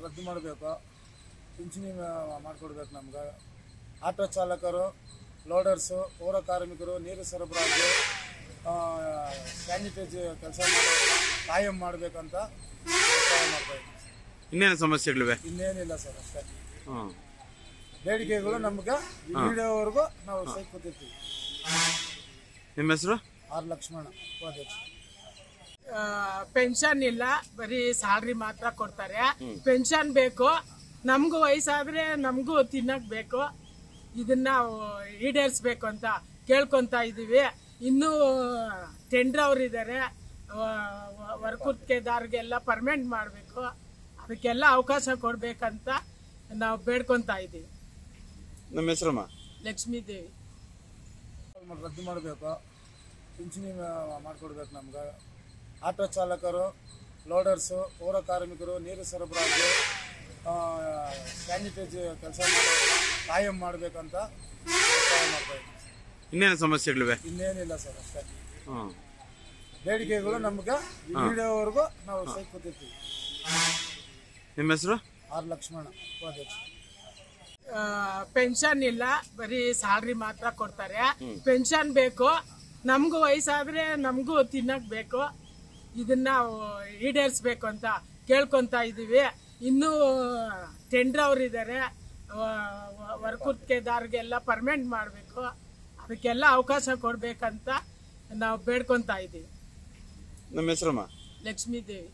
ರದ್ದು ಮಾಡಬೇಕು, ಪಿಂಚಣಿ ಮಾಡಿಕೊಡ್ಬೇಕು ನಮ್ಗೆ. ಆಟೋ ಚಾಲಕರು, ಲೋಡರ್ಸು, ಪೌರ ಕಾರ್ಮಿಕರು, ನೀರು ಸರಬರಾಜು, ಸ್ಯಾನಿಟೈಸ್ ಕೆಲಸ ಕಾಯಂ ಮಾಡಬೇಕಂತ ಮಾಡ್ತಾ ಇದ್ದೀವಿ. ಇನ್ನೇನು ಸಮಸ್ಯೆಗಳಿವೆ? ಇನ್ನೇನಿಲ್ಲ ಸರ್, ಅಷ್ಟೇ ಬೇಡಿಕೆಗಳು ನಮ್ಗೆ ಇಲ್ಲಿವರೆಗೂ ನಾವು ಸೈ ಕೂತಿರ್ತೀವಿ. ನಿಮ್ಮ ಹೆಸರು? ಆರ್ ಲಕ್ಷ್ಮಣ, ಉಪಾಧ್ಯಕ್ಷ. ಪೆನ್ಷನ್ ಇಲ್ಲ, ಬರೀ ಸ್ಯಾಲ್ರಿ ಮಾತ್ರ ಕೊಡ್ತಾರೆ. ಪೆನ್ಷನ್ ಬೇಕು, ನಮಗೂ ವಯಸ್ಸಾದ್ರೆ ನಮಗೂ ತಿನ್ನಕ್ ಬೇಕು. ಇದನ್ನ ಈಡೇರಿಸ್ಬೇಕು ಅಂತ ಕೇಳ್ಕೊಂತ ಇದೀವಿ. ಇನ್ನೂ ಟೆಂಡರ್ ಅವ್ರು ಇದ್ದಾರೆ, ವರ್ಕುತ್ಕೆದಾರ್ಗೆಲ್ಲ ಪರ್ಮನೆಂಟ್ ಮಾಡಬೇಕು, ಅದಕ್ಕೆಲ್ಲ ಅವಕಾಶ ಕೊಡ್ಬೇಕಂತ ನಾವು ಬೇಡ್ಕೊಂತ ಇದೀವಿ. ನಮ್ಮ ಹೆಸರಮ್ಮ? ಲಕ್ಷ್ಮೀದೇವಿ. ರದ್ದು ಮಾಡಬೇಕು, ಪಿಂಚಣಿ ಮಾಡಿಕೊಡ್ಬೇಕು ನಮ್ಗೆ. ಆಟೋ ಚಾಲಕರು, ಲೋಡರ್ಸು, ಪೌರ ಕಾರ್ಮಿಕರು, ನೀರು ಸರಬರಾಜು, ಸ್ಯಾನಿಟೈಸ್ ಕೆಲಸ ಕಾಯಂ ಮಾಡಬೇಕಂತ ಮಾಡ್ತಾ ಇದ್ದೀವಿ. ಇನ್ನೇನು ಸಮಸ್ಯೆಗಳಿವೆ? ಇನ್ನೇನಿಲ್ಲ ಸರ್, ಅಷ್ಟೇ ಬೇಡಿಕೆಗಳು ನಮ್ಗೆ ಇಲ್ಲಿವರೆಗೂ ನಾವು ಸೈ ಕೂತಿರ್ತೀವಿ. ನಿಮ್ಮ ಹೆಸರು? ಆರ್ ಲಕ್ಷ್ಮಣ, ಉಪಾಧ್ಯಕ್ಷ. ಪೆನ್ಷನ್ ಇಲ್ಲ, ಬರೀ ಸ್ಯಾಲ್ರಿ ಮಾತ್ರ ಕೊಡ್ತಾರೆ. ಪೆನ್ಷನ್ ಬೇಕು, ನಮಗೂ ವಯಸ್ಸಾದ್ರೆ ನಮಗೂ ತಿನ್ನಕ್ ಬೇಕು. ಇದನ್ನ ಈಡೇರಿಸ್ಬೇಕು ಅಂತ ಕೇಳ್ಕೊಂತ ಇದೀವಿ. ಇನ್ನೂ ಟೆಂಡರ್ ಅವ್ರು ಇದ್ದಾರೆ, ವರ್ಕುತ್ಕೆದಾರ್ಗೆಲ್ಲ ಪರ್ಮನೆಂಟ್ ಮಾಡಬೇಕು, ಅದಕ್ಕೆಲ್ಲ ಅವಕಾಶ ಕೊಡ್ಬೇಕಂತ ನಾವು ಬೇಡ್ಕೊಂತ ಇದೀವಿ. ನಮ್ಮ ಹೆಸರಮ್ಮ? ಲಕ್ಷ್ಮೀದೇವಿ.